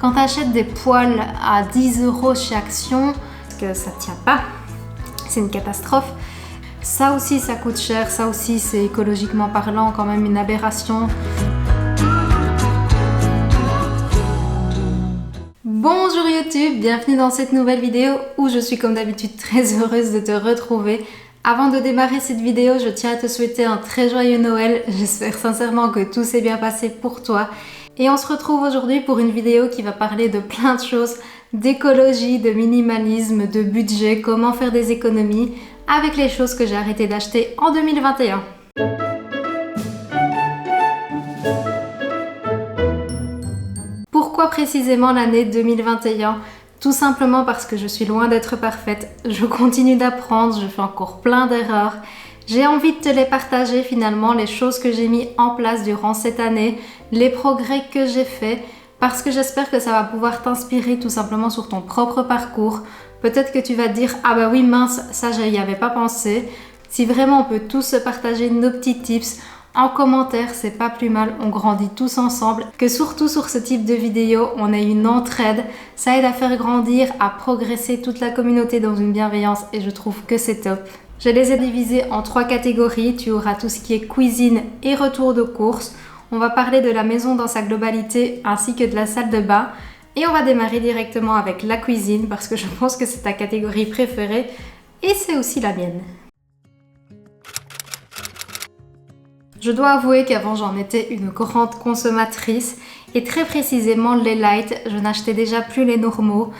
Quand tu achètes des poêles à 10 € chez Action, parce que ça tient pas, c'est une catastrophe. Ça aussi, ça coûte cher. Ça aussi, c'est écologiquement parlant quand même une aberration. Bonjour YouTube, bienvenue dans cette nouvelle vidéo où je suis comme d'habitude très heureuse de te retrouver. Avant de démarrer cette vidéo, je tiens à te souhaiter un très joyeux Noël. J'espère sincèrement que tout s'est bien passé pour toi. Et on se retrouve aujourd'hui pour une vidéo qui va parler de plein de choses, d'écologie, de minimalisme, de budget, comment faire des économies avec les choses que j'ai arrêté d'acheter en 2021. Pourquoi précisément l'année 2021? Tout simplement parce que je suis loin d'être parfaite, je continue d'apprendre, je fais encore plein d'erreurs. J'ai envie de te les partager finalement, les choses que j'ai mis en place durant cette année, les progrès que j'ai faits, parce que j'espère que ça va pouvoir t'inspirer tout simplement sur ton propre parcours. Peut-être que tu vas te dire « Ah bah oui mince, ça j'y avais pas pensé ». Si vraiment on peut tous se partager nos petits tips en commentaire, c'est pas plus mal, on grandit tous ensemble. Que surtout sur ce type de vidéo, on ait une entraide, ça aide à faire grandir, à progresser toute la communauté dans une bienveillance et je trouve que c'est top. Je les ai divisés en 3 catégories, tu auras tout ce qui est cuisine et retour de course. On va parler de la maison dans sa globalité ainsi que de la salle de bain. Et on va démarrer directement avec la cuisine parce que je pense que c'est ta catégorie préférée et c'est aussi la mienne. Je dois avouer qu'avant j'en étais une grande consommatrice et très précisément les light, je n'achetais déjà plus les normaux.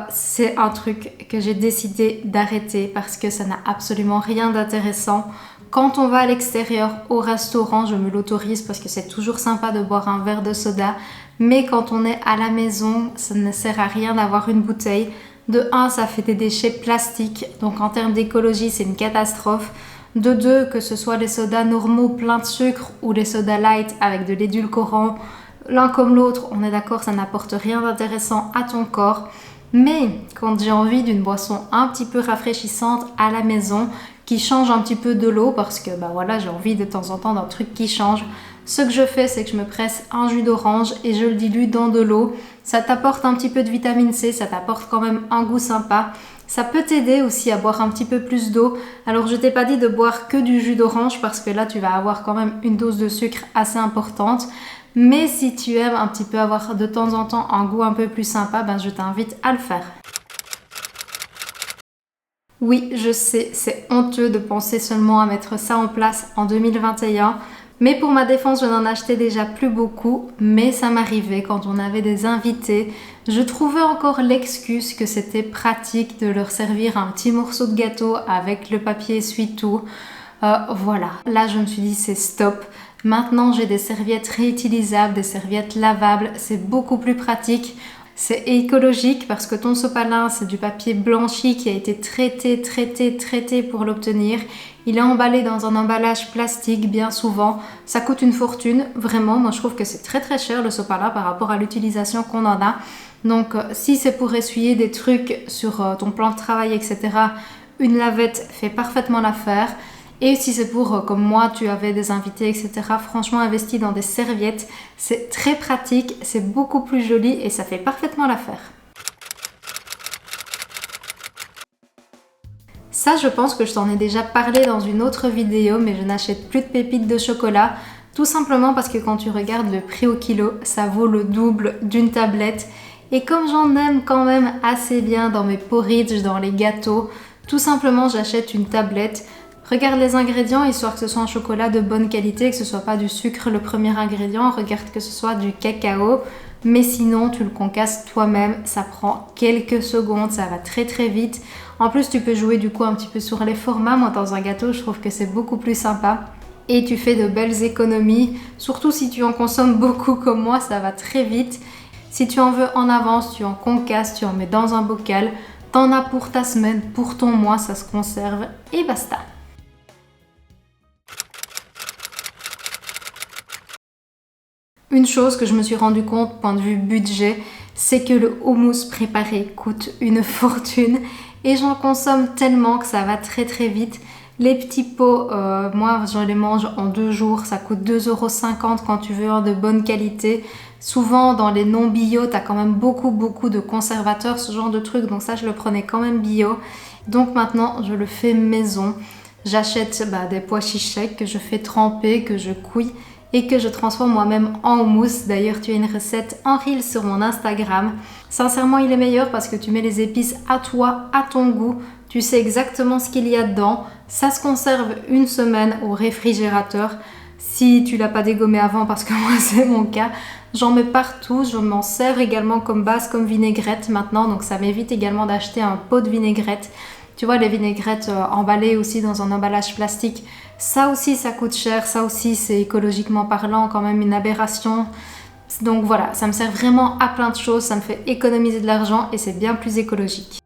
C'est un truc que j'ai décidé d'arrêter parce que ça n'a absolument rien d'intéressant. Quand on va à l'extérieur, au restaurant, je me l'autorise parce que c'est toujours sympa de boire un verre de soda. Mais quand on est à la maison, ça ne sert à rien d'avoir une bouteille. De 1, ça fait des déchets plastiques, donc en termes d'écologie, c'est une catastrophe. De 2, que ce soit les sodas normaux pleins de sucre ou les sodas light avec de l'édulcorant, l'un comme l'autre, on est d'accord, ça n'apporte rien d'intéressant à ton corps. Mais quand j'ai envie d'une boisson un petit peu rafraîchissante à la maison, qui change un petit peu de l'eau, parce que bah voilà, j'ai envie de temps en temps d'un truc qui change, ce que je fais, c'est que je me presse un jus d'orange et je le dilue dans de l'eau. Ça t'apporte un petit peu de vitamine C, ça t'apporte quand même un goût sympa. Ça peut t'aider aussi à boire un petit peu plus d'eau. Alors je t'ai pas dit de boire que du jus d'orange parce que là tu vas avoir quand même une dose de sucre assez importante. Mais si tu aimes un petit peu avoir de temps en temps un goût un peu plus sympa, ben je t'invite à le faire. Oui, je sais, c'est honteux de penser seulement à mettre ça en place en 2021. Mais pour ma défense, je n'en achetais déjà plus beaucoup, mais ça m'arrivait quand on avait des invités. Je trouvais encore l'excuse que c'était pratique de leur servir un petit morceau de gâteau avec le papier essuie-tout. Voilà, là je me suis dit c'est stop. Maintenant j'ai des serviettes réutilisables, des serviettes lavables, c'est beaucoup plus pratique. C'est écologique parce que ton sopalin, c'est du papier blanchi qui a été traité pour l'obtenir. Il est emballé dans un emballage plastique bien souvent. Ça coûte une fortune, vraiment. Moi, je trouve que c'est très cher le sopalin par rapport à l'utilisation qu'on en a. Donc, si c'est pour essuyer des trucs sur ton plan de travail, etc., une lavette fait parfaitement l'affaire. Et si c'est pour, comme moi, tu avais des invités, etc., franchement, investi dans des serviettes, c'est très pratique, c'est beaucoup plus joli et ça fait parfaitement l'affaire. Ça, je pense que je t'en ai déjà parlé dans une autre vidéo, mais je n'achète plus de pépites de chocolat, tout simplement parce que quand tu regardes le prix au kilo, ça vaut le double d'une tablette. Et comme j'en aime quand même assez bien dans mes porridge, dans les gâteaux, tout simplement, j'achète une tablette. Regarde les ingrédients, histoire que ce soit un chocolat de bonne qualité, que ce soit pas du sucre le premier ingrédient, regarde que ce soit du cacao, mais sinon tu le concasses toi-même, ça prend quelques secondes, ça va très vite. En plus tu peux jouer du coup un petit peu sur les formats, moi dans un gâteau je trouve que c'est beaucoup plus sympa. Et tu fais de belles économies, surtout si tu en consommes beaucoup comme moi, ça va très vite. Si tu en veux en avance, tu en concasses, tu en mets dans un bocal, t'en as pour ta semaine, pour ton mois, ça se conserve et basta. Une chose que je me suis rendu compte, point de vue budget, c'est que le houmous préparé coûte une fortune et j'en consomme tellement que ça va très vite. Les petits pots, moi je les mange en 2 jours, ça coûte 2,50 € quand tu veux un de bonne qualité. Souvent dans les non bio, tu as quand même beaucoup de conservateurs, ce genre de trucs, donc ça je le prenais quand même bio. Donc maintenant je le fais maison. J'achète des pois chichecs que je fais tremper, que je cuis et que je transforme moi-même en houmous. D'ailleurs, tu as une recette en reel sur mon Instagram. Sincèrement, il est meilleur parce que tu mets les épices à toi, à ton goût. Tu sais exactement ce qu'il y a dedans. Ça se conserve 1 semaine au réfrigérateur. Si tu l'as pas dégommé avant, parce que moi c'est mon cas, j'en mets partout. Je m'en sers également comme base, comme vinaigrette maintenant. Donc ça m'évite également d'acheter un pot de vinaigrette. Tu vois, les vinaigrettes emballées aussi dans un emballage plastique, ça aussi ça coûte cher, ça aussi c'est écologiquement parlant quand même une aberration. Donc voilà, ça me sert vraiment à plein de choses, ça me fait économiser de l'argent et c'est bien plus écologique.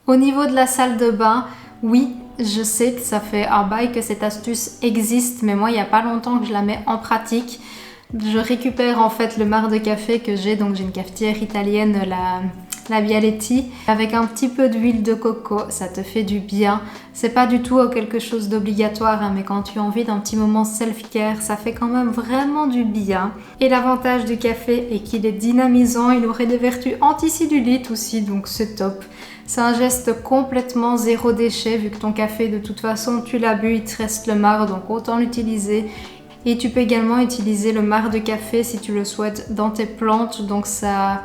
Au niveau de la salle de bain, oui, je sais que ça fait un bail que cette astuce existe, mais moi il n'y a pas longtemps que je la mets en pratique. Je récupère en fait le marc de café que j'ai, donc j'ai une cafetière italienne, la Bialetti, avec un petit peu d'huile de coco, ça te fait du bien. C'est pas du tout quelque chose d'obligatoire, hein, mais quand tu as envie d'un petit moment self-care, ça fait quand même vraiment du bien. Et l'avantage du café est qu'il est dynamisant, il aurait des vertus anticellulites aussi, donc c'est top. C'est un geste complètement zéro déchet, vu que ton café de toute façon tu l'as bu, il te reste le marc, donc autant l'utiliser. Et tu peux également utiliser le marc de café si tu le souhaites dans tes plantes, donc ça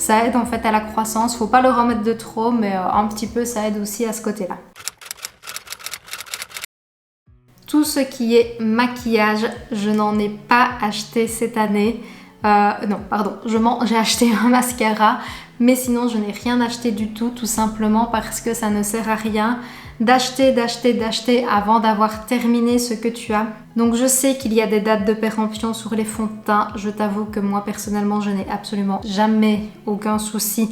aide en fait à la croissance. Faut pas le remettre de trop, mais un petit peu ça aide aussi à ce côté-là. Tout ce qui est maquillage, je n'en ai pas acheté cette année. Non, pardon, j'ai acheté un mascara, mais sinon je n'ai rien acheté du tout simplement parce que ça ne sert à rien d'acheter avant d'avoir terminé ce que tu as. Donc je sais qu'il y a des dates de péremption sur les fonds de teint. Je t'avoue que moi personnellement, je n'ai absolument jamais aucun souci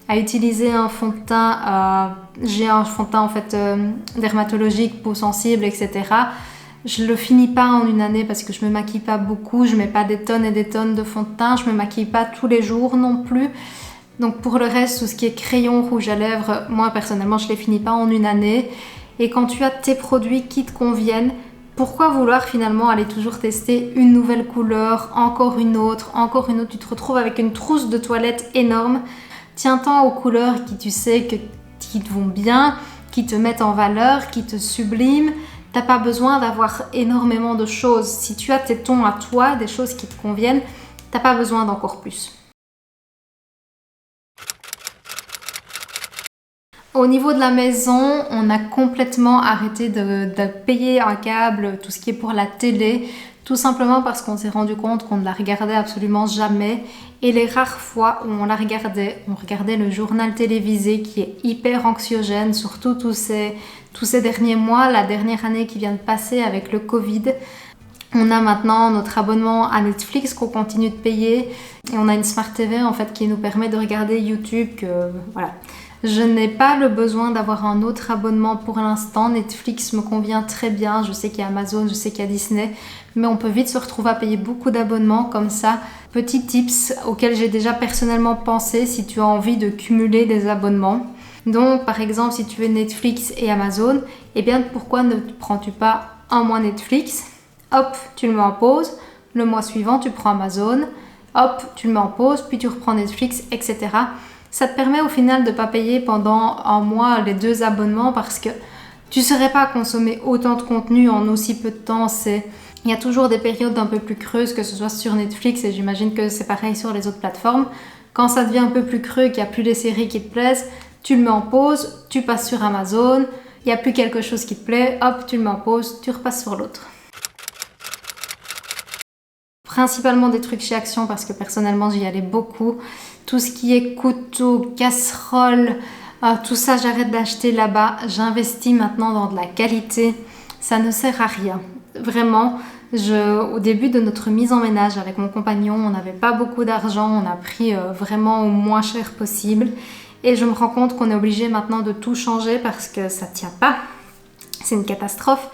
à utiliser un fond de teint. J'ai un fond de teint en fait dermatologique, peau sensible, etc. Je le finis pas en 1 année parce que je me maquille pas beaucoup, je mets pas des tonnes et des tonnes de fond de teint, je me maquille pas tous les jours non plus. Donc pour le reste, tout ce qui est crayon, rouge à lèvres, moi personnellement je les finis pas en 1 année. Et quand tu as tes produits qui te conviennent, pourquoi vouloir finalement aller toujours tester une nouvelle couleur, encore une autre, tu te retrouves avec une trousse de toilette énorme. Tiens-t'en aux couleurs qui tu sais qui te vont bien, qui te mettent en valeur, qui te subliment. T'as pas besoin d'avoir énormément de choses. Si tu as tes tons à toi, des choses qui te conviennent, t'as pas besoin d'encore plus. Au niveau de la maison, on a complètement arrêté de payer un câble, tout ce qui est pour la télé, tout simplement parce qu'on s'est rendu compte qu'on ne la regardait absolument jamais. Et les rares fois où on regardait le journal télévisé qui est hyper anxiogène, surtout tous ces derniers mois, la dernière année qui vient de passer avec le Covid. On a maintenant notre abonnement à Netflix qu'on continue de payer et on a une Smart TV en fait qui nous permet de regarder YouTube. Voilà. Je n'ai pas le besoin d'avoir un autre abonnement pour l'instant. Netflix me convient très bien. Je sais qu'il y a Amazon, je sais qu'il y a Disney. Mais on peut vite se retrouver à payer beaucoup d'abonnements comme ça. Petits tips auxquels j'ai déjà personnellement pensé si tu as envie de cumuler des abonnements. Donc par exemple si tu veux Netflix et Amazon, eh bien pourquoi ne prends-tu pas un mois Netflix? Hop, tu le mets en pause. Le mois suivant, tu prends Amazon. Hop, tu le mets en pause, puis tu reprends Netflix, etc. Ça te permet au final de ne pas payer pendant un mois les 2 abonnements parce que tu ne saurais pas consommer autant de contenu en aussi peu de temps. Il y a toujours des périodes un peu plus creuses, que ce soit sur Netflix et j'imagine que c'est pareil sur les autres plateformes. Quand ça devient un peu plus creux, qu'il n'y a plus les séries qui te plaisent, tu le mets en pause, tu passes sur Amazon, il n'y a plus quelque chose qui te plaît, hop, tu le mets en pause, tu repasses sur l'autre. Principalement des trucs chez Action parce que personnellement j'y allais beaucoup. Tout ce qui est couteau, casserole, tout ça j'arrête d'acheter là-bas. J'investis maintenant dans de la qualité. Ça ne sert à rien. Vraiment, au début de notre mise en ménage avec mon compagnon, on n'avait pas beaucoup d'argent. On a pris vraiment au moins cher possible. Et je me rends compte qu'on est obligé maintenant de tout changer parce que ça ne tient pas. C'est une catastrophe.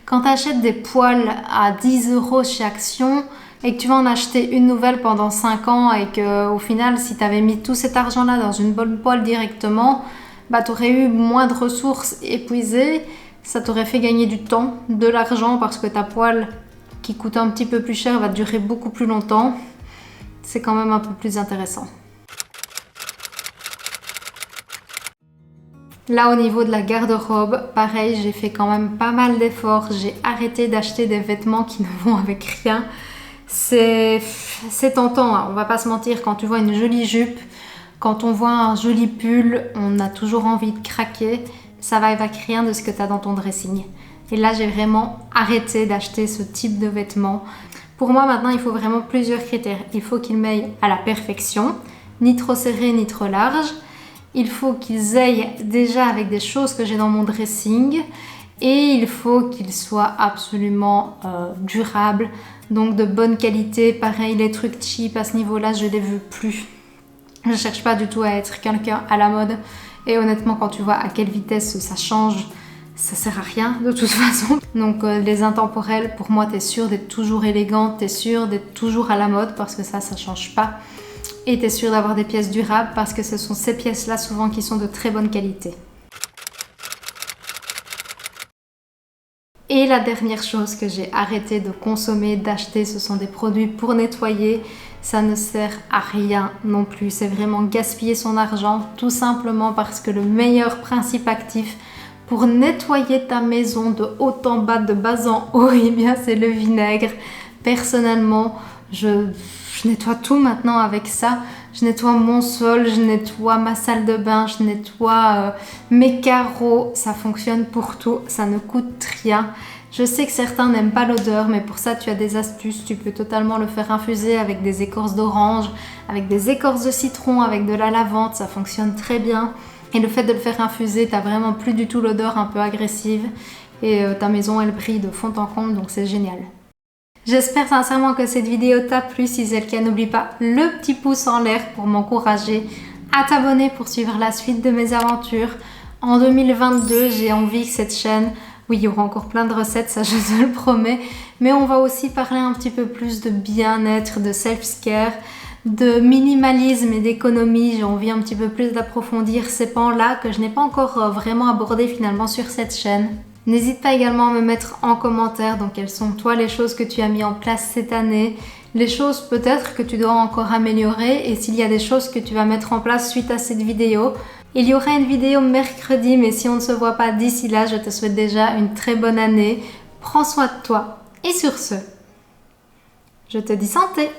Quand tu achètes des poêles à 10 € chez Action, et que tu vas en acheter une nouvelle pendant 5 ans et que au final, si tu avais mis tout cet argent-là dans une bonne poêle directement, bah, tu aurais eu moins de ressources épuisées, ça t'aurait fait gagner du temps, de l'argent, parce que ta poêle qui coûte un petit peu plus cher va durer beaucoup plus longtemps. C'est quand même un peu plus intéressant. Là, au niveau de la garde-robe, pareil, j'ai fait quand même pas mal d'efforts. J'ai arrêté d'acheter des vêtements qui ne vont avec rien. C'est tentant, hein. On va pas se mentir, quand tu vois une jolie jupe, quand on voit un joli pull, on a toujours envie de craquer. Ça va avec rien de ce que tu as dans ton dressing. Et là, j'ai vraiment arrêté d'acheter ce type de vêtements. Pour moi, maintenant, il faut vraiment plusieurs critères. Il faut qu'ils m'aillent à la perfection, ni trop serré, ni trop large. Il faut qu'ils aillent déjà avec des choses que j'ai dans mon dressing. Et il faut qu'ils soient absolument durables, donc de bonne qualité. Pareil, les trucs cheap à ce niveau-là, je les veux plus. Je ne cherche pas du tout à être quelqu'un à la mode. Et honnêtement, quand tu vois à quelle vitesse ça change, ça sert à rien de toute façon. Donc les intemporels, pour moi, t'es sûr d'être toujours élégante, t'es sûr d'être toujours à la mode parce que ça change pas. Et t'es sûr d'avoir des pièces durables parce que ce sont ces pièces-là souvent qui sont de très bonne qualité. Et la dernière chose que j'ai arrêté de consommer, d'acheter, ce sont des produits pour nettoyer. Ça ne sert à rien non plus. C'est vraiment gaspiller son argent, tout simplement parce que le meilleur principe actif pour nettoyer ta maison de haut en bas, de bas en haut, eh bien c'est le vinaigre. Personnellement, je nettoie tout maintenant avec ça. Je nettoie mon sol, je nettoie ma salle de bain, je nettoie mes carreaux. Ça fonctionne pour tout, ça ne coûte rien. Je sais que certains n'aiment pas l'odeur, mais pour ça tu as des astuces. Tu peux totalement le faire infuser avec des écorces d'orange, avec des écorces de citron, avec de la lavande. Ça fonctionne très bien. Et le fait de le faire infuser, t'as vraiment plus du tout l'odeur un peu agressive. Et ta maison, elle brille de fond en comble, donc c'est génial. J'espère sincèrement que cette vidéo t'a plu. Si c'est le cas, n'oublie pas le petit pouce en l'air pour m'encourager à t'abonner pour suivre la suite de mes aventures. En 2022, j'ai envie que cette chaîne, oui, il y aura encore plein de recettes, ça je te le promets, mais on va aussi parler un petit peu plus de bien-être, de self-care, de minimalisme et d'économie. J'ai envie un petit peu plus d'approfondir ces pans-là que je n'ai pas encore vraiment abordé finalement sur cette chaîne. N'hésite pas également à me mettre en commentaire donc quelles sont toi les choses que tu as mis en place cette année, les choses peut-être que tu dois encore améliorer et s'il y a des choses que tu vas mettre en place suite à cette vidéo. Il y aura une vidéo mercredi, mais si on ne se voit pas d'ici là, je te souhaite déjà une très bonne année. Prends soin de toi et sur ce, je te dis santé!